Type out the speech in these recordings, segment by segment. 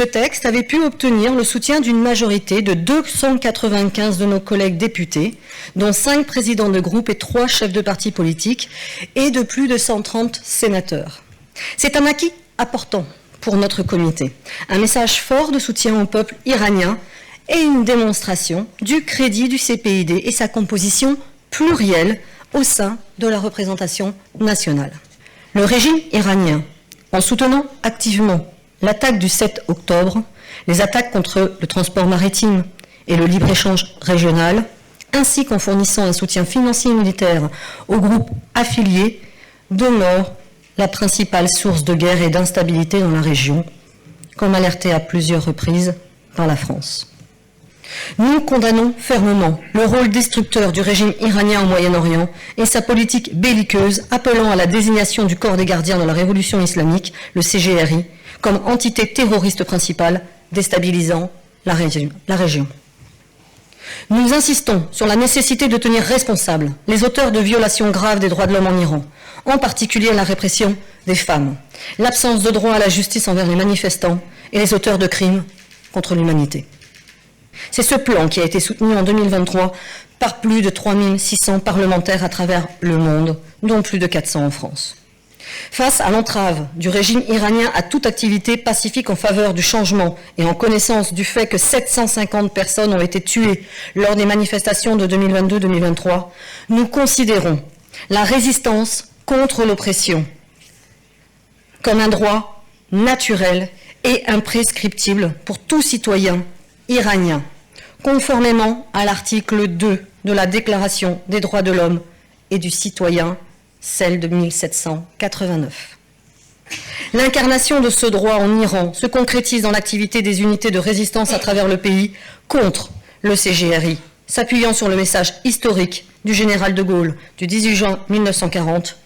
Ce texte avait pu obtenir le soutien d'une majorité de 295 de nos collègues députés, dont 5 présidents de groupe et 3 chefs de partis politiques, et de plus de 130 sénateurs. C'est un acquis important pour notre comité, un message fort de soutien au peuple iranien et une démonstration du crédit du CPID et sa composition plurielle au sein de la représentation nationale. Le régime iranien, en soutenant activement l'attaque du 7 octobre, les attaques contre le transport maritime et le libre-échange régional, ainsi qu'en fournissant un soutien financier et militaire aux groupes affiliés, demeure la principale source de guerre et d'instabilité dans la région, comme alerté à plusieurs reprises par la France. Nous condamnons fermement le rôle destructeur du régime iranien au Moyen-Orient et sa politique belliqueuse appelant à la désignation du corps des gardiens de la révolution islamique, le CGRI, comme entité terroriste principale déstabilisant la région. Nous insistons sur la nécessité de tenir responsables les auteurs de violations graves des droits de l'homme en Iran, en particulier la répression des femmes, l'absence de droit à la justice envers les manifestants et les auteurs de crimes contre l'humanité. C'est ce plan qui a été soutenu en 2023 par plus de 3600 parlementaires à travers le monde, dont plus de 400 en France. Face à l'entrave du régime iranien à toute activité pacifique en faveur du changement et en connaissance du fait que 750 personnes ont été tuées lors des manifestations de 2022-2023, nous considérons la résistance contre l'oppression comme un droit naturel et imprescriptible pour tout citoyen iranien, conformément à l'article 2 de la Déclaration des droits de l'homme et du citoyen, celle de 1789. L'incarnation de ce droit en Iran se concrétise dans l'activité des unités de résistance à travers le pays contre le CGRI, s'appuyant sur le message historique du général de Gaulle du 18 juin 1940.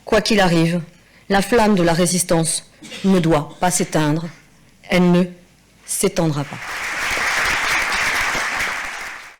Quoi qu'il arrive, la flamme de la résistance ne doit pas s'éteindre, elle ne s'étendra pas.